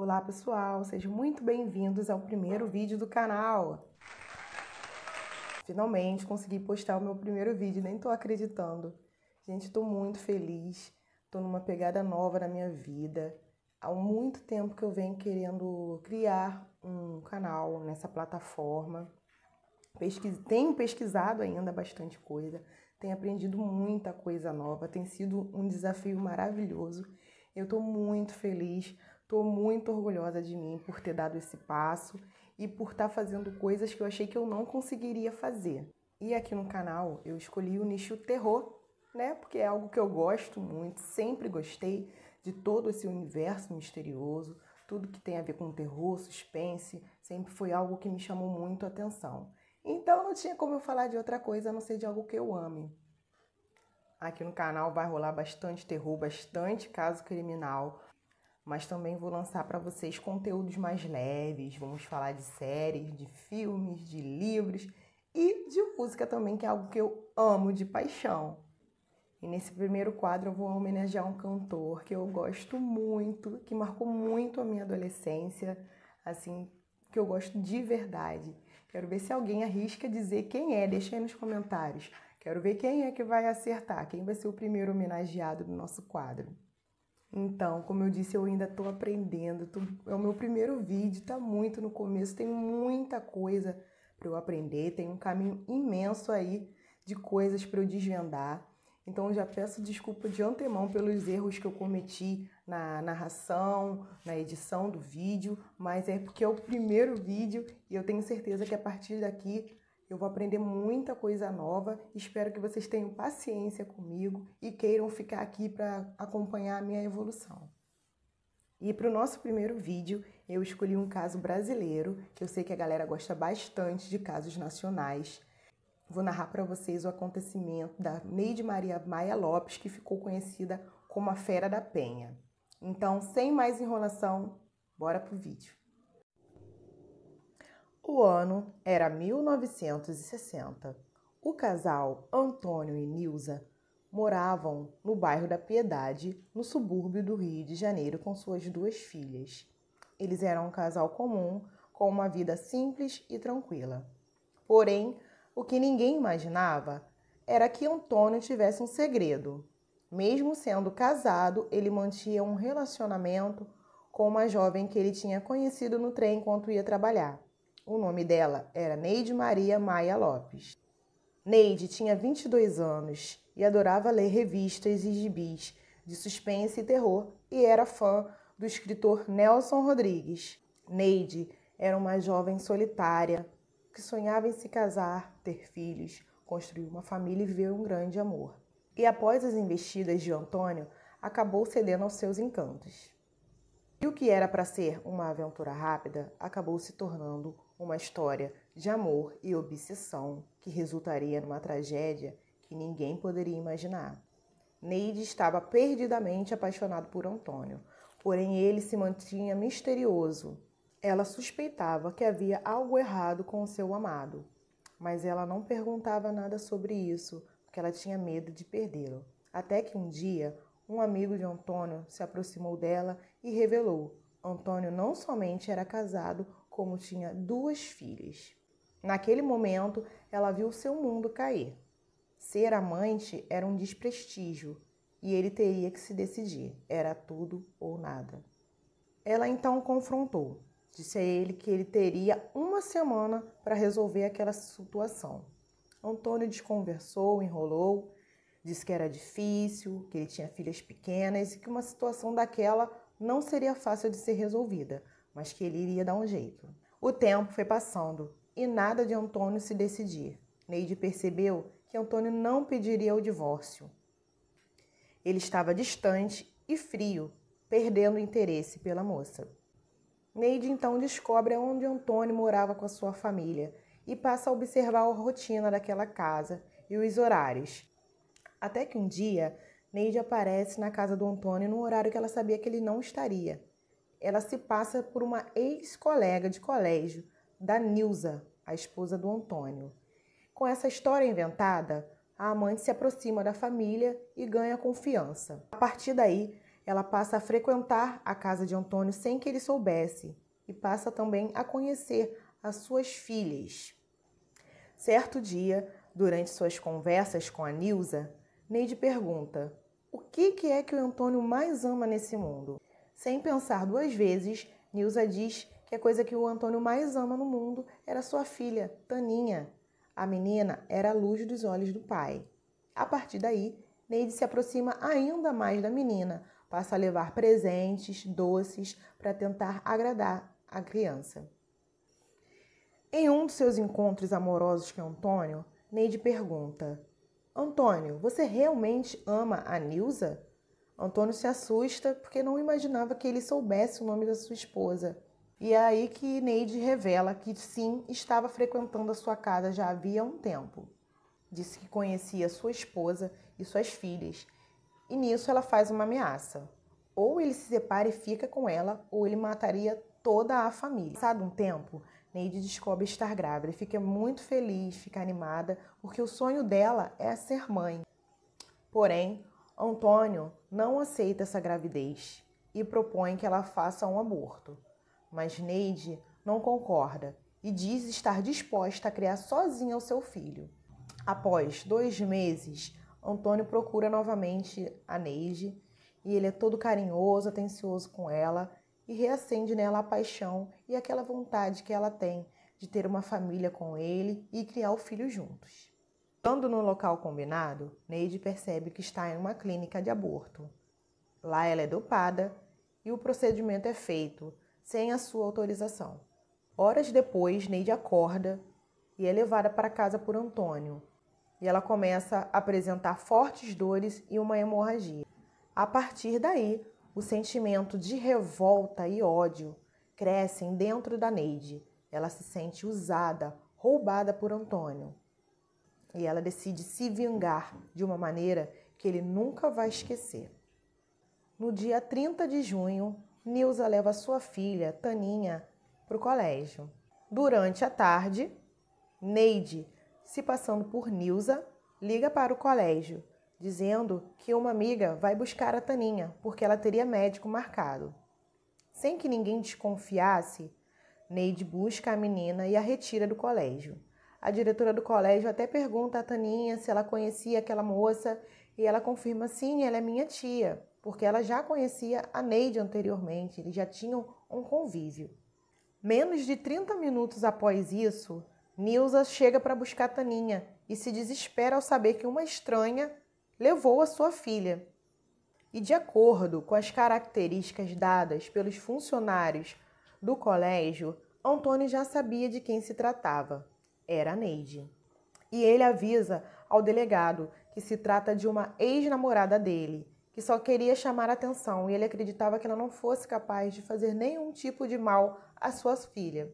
Olá pessoal, sejam muito bem-vindos ao primeiro vídeo do canal. Finalmente consegui postar o meu primeiro vídeo, nem tô acreditando. Gente, tô muito feliz, tô numa pegada nova na minha vida. Há muito tempo que eu venho querendo criar um canal nessa plataforma. Tenho pesquisado ainda bastante coisa, tenho aprendido muita coisa nova, tem sido um desafio maravilhoso. Eu tô muito feliz. Estou muito orgulhosa de mim por ter dado esse passo e por estar fazendo coisas que eu achei que eu não conseguiria fazer. E aqui no canal eu escolhi o nicho terror, né? Porque é algo que eu gosto muito, sempre gostei de todo esse universo misterioso, tudo que tem a ver com terror, suspense, sempre foi algo que me chamou muito a atenção. Então não tinha como eu falar de outra coisa a não ser de algo que eu ame. Aqui no canal vai rolar bastante terror, bastante caso criminal, mas também vou lançar para vocês conteúdos mais leves. Vamos falar de séries, de filmes, de livros e de música também, que é algo que eu amo de paixão. E nesse primeiro quadro eu vou homenagear um cantor que eu gosto muito, que marcou muito a minha adolescência, assim, que eu gosto de verdade. Quero ver se alguém arrisca dizer quem é, deixa aí nos comentários. Quero ver quem é que vai acertar, quem vai ser o primeiro homenageado do nosso quadro. Então, como eu disse, eu ainda estou aprendendo, é o meu primeiro vídeo, está muito no começo, tem muita coisa para eu aprender, tem um caminho imenso aí de coisas para eu desvendar. Então, eu já peço desculpa de antemão pelos erros que eu cometi na narração, na edição do vídeo, mas é porque é o primeiro vídeo e eu tenho certeza que a partir daqui eu vou aprender muita coisa nova. Espero que vocês tenham paciência comigo e queiram ficar aqui para acompanhar a minha evolução. E para o nosso primeiro vídeo, eu escolhi um caso brasileiro, que eu sei que a galera gosta bastante de casos nacionais. Vou narrar para vocês o acontecimento da Neide Maria Maia Lopes, que ficou conhecida como a Fera da Penha. Então, sem mais enrolação, bora pro vídeo. O ano era 1960. O casal Antônio e Nilza moravam no bairro da Piedade, no subúrbio do Rio de Janeiro, com suas duas filhas. Eles eram um casal comum, com uma vida simples e tranquila. Porém, o que ninguém imaginava era que Antônio tivesse um segredo. Mesmo sendo casado, ele mantinha um relacionamento com uma jovem que ele tinha conhecido no trem enquanto ia trabalhar. O nome dela era Neide Maria Maia Lopes. Neide tinha 22 anos e adorava ler revistas e gibis de suspense e terror e era fã do escritor Nelson Rodrigues. Neide era uma jovem solitária que sonhava em se casar, ter filhos, construir uma família e viver um grande amor. E após as investidas de Antônio, acabou cedendo aos seus encantos. E o que era para ser uma aventura rápida acabou se tornando uma história de amor e obsessão que resultaria numa tragédia que ninguém poderia imaginar. Neide estava perdidamente apaixonado por Antônio, porém ele se mantinha misterioso. Ela suspeitava que havia algo errado com o seu amado, mas ela não perguntava nada sobre isso, porque ela tinha medo de perdê-lo. Até que um dia, um amigo de Antônio se aproximou dela e revelou: Antônio não somente era casado, como tinha duas filhas. Naquele momento, ela viu seu mundo cair. Ser amante era um desprestígio e ele teria que se decidir. Era tudo ou nada. Ela então o confrontou. Disse a ele que ele teria uma semana para resolver aquela situação. Antônio desconversou, enrolou, disse que era difícil, que ele tinha filhas pequenas e que uma situação daquela não seria fácil de ser resolvida, mas que ele iria dar um jeito. O tempo foi passando e nada de Antônio se decidir. Neide percebeu que Antônio não pediria o divórcio. Ele estava distante e frio, perdendo o interesse pela moça. Neide então descobre onde Antônio morava com a sua família e passa a observar a rotina daquela casa e os horários. Até que um dia, Neide aparece na casa do Antônio no horário que ela sabia que ele não estaria. Ela se passa por uma ex-colega de colégio, da Nilza, a esposa do Antônio. Com essa história inventada, a amante se aproxima da família e ganha confiança. A partir daí, ela passa a frequentar a casa de Antônio sem que ele soubesse e passa também a conhecer as suas filhas. Certo dia, durante suas conversas com a Nilza, Neide pergunta: o que é que o Antônio mais ama nesse mundo? Sem pensar duas vezes, Nilza diz que a coisa que o Antônio mais ama no mundo era sua filha, Taninha. A menina era a luz dos olhos do pai. A partir daí, Neide se aproxima ainda mais da menina, passa a levar presentes, doces, para tentar agradar a criança. Em um dos seus encontros amorosos com Antônio, Neide pergunta: Antônio, você realmente ama a Nilza? Antônio se assusta porque não imaginava que ele soubesse o nome da sua esposa. E é aí que Neide revela que sim, estava frequentando a sua casa já havia um tempo. Disse que conhecia sua esposa e suas filhas. E nisso ela faz uma ameaça. Ou ele se separa e fica com ela, ou ele mataria toda a família. Passado um tempo, Neide descobre estar grávida e fica muito feliz, fica animada, porque o sonho dela é ser mãe. Porém, Antônio não aceita essa gravidez e propõe que ela faça um aborto. Mas Neide não concorda e diz estar disposta a criar sozinha o seu filho. Após 2 meses, Antônio procura novamente a Neide e ele é todo carinhoso, atencioso com ela e reacende nela a paixão e aquela vontade que ela tem de ter uma família com ele e criar o filho juntos. Estando no local combinado, Neide percebe que está em uma clínica de aborto. Lá ela é dopada e o procedimento é feito sem a sua autorização. Horas depois, Neide acorda e é levada para casa por Antônio. E ela começa a apresentar fortes dores e uma hemorragia. A partir daí, o sentimento de revolta e ódio crescem dentro da Neide. Ela se sente usada, roubada por Antônio. E ela decide se vingar de uma maneira que ele nunca vai esquecer. No dia 30 de junho, Nilza leva sua filha, Taninha, para o colégio. Durante a tarde, Neide, se passando por Nilza, liga para o colégio, dizendo que uma amiga vai buscar a Taninha, porque ela teria médico marcado. Sem que ninguém desconfiasse, Neide busca a menina e a retira do colégio. A diretora do colégio até pergunta a Taninha se ela conhecia aquela moça e ela confirma: sim, ela é minha tia, porque ela já conhecia a Neide anteriormente, eles já tinham um convívio. Menos de 30 minutos após isso, Nilza chega para buscar Taninha e se desespera ao saber que uma estranha levou a sua filha. E de acordo com as características dadas pelos funcionários do colégio, Antônio já sabia de quem se tratava. Era a Neide. E ele avisa ao delegado que se trata de uma ex-namorada dele, que só queria chamar a atenção e ele acreditava que ela não fosse capaz de fazer nenhum tipo de mal à sua filha.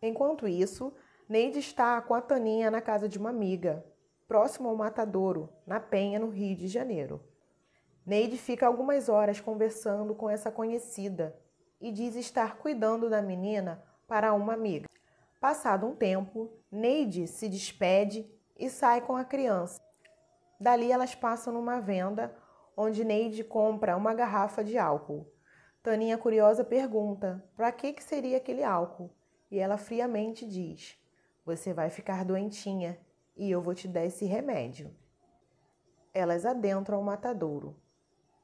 Enquanto isso, Neide está com a Taninha na casa de uma amiga, próximo ao Matadouro, na Penha, no Rio de Janeiro. Neide fica algumas horas conversando com essa conhecida e diz estar cuidando da menina para uma amiga. Passado um tempo, Neide se despede e sai com a criança. Dali elas passam numa venda, onde Neide compra uma garrafa de álcool. Taninha, curiosa, pergunta para que seria aquele álcool? E ela friamente diz: você vai ficar doentinha e eu vou te dar esse remédio. Elas adentram o matadouro.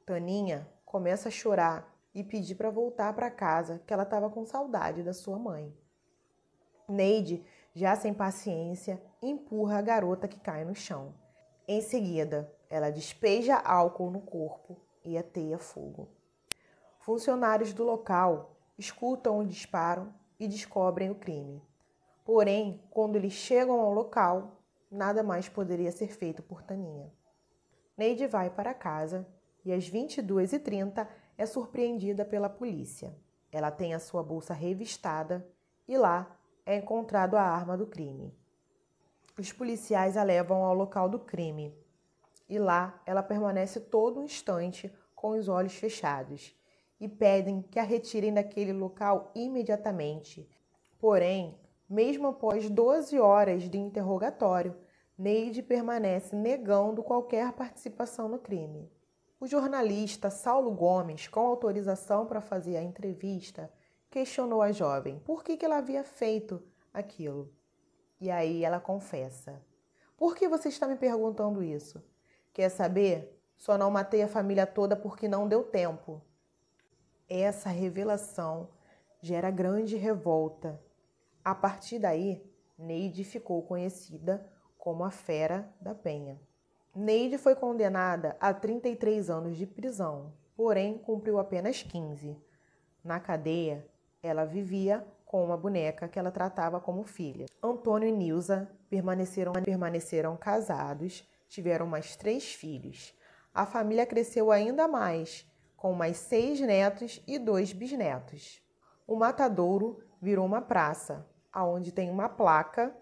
Taninha começa a chorar e pedir para voltar para casa, que ela estava com saudade da sua mãe. Neide, já sem paciência, empurra a garota que cai no chão. Em seguida, ela despeja álcool no corpo e ateia fogo. Funcionários do local escutam o disparo e descobrem o crime. Porém, quando eles chegam ao local, nada mais poderia ser feito por Taninha. Neide vai para casa e às 22h30 é surpreendida pela polícia. Ela tem a sua bolsa revistada e lá é encontrado a arma do crime. Os policiais a levam ao local do crime e lá ela permanece todo um instante com os olhos fechados e pedem que a retirem daquele local imediatamente. Porém, mesmo após 12 horas de interrogatório, Neide permanece negando qualquer participação no crime. O jornalista Saulo Gomes, com autorização para fazer a entrevista, questionou a jovem por que ela havia feito aquilo. E aí ela confessa: "Por que você está me perguntando isso? Quer saber? Só não matei a família toda porque não deu tempo." Essa revelação gera grande revolta. A partir daí, Neide ficou conhecida como a Fera da Penha. Neide foi condenada a 33 anos de prisão, porém cumpriu apenas 15. Na cadeia, ela vivia com uma boneca que ela tratava como filha. Antônio e Nilza permaneceram casados, tiveram mais 3 filhos. A família cresceu ainda mais, com mais 6 netos e 2 bisnetos. O matadouro virou uma praça, onde tem uma placa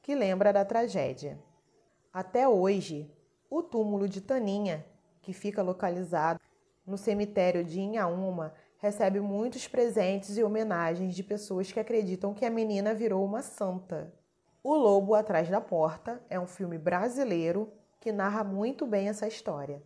que lembra da tragédia. Até hoje, o túmulo de Taninha, que fica localizado no cemitério de Inhaúma, recebe muitos presentes e homenagens de pessoas que acreditam que a menina virou uma santa. O Lobo Atrás da Porta é um filme brasileiro que narra muito bem essa história.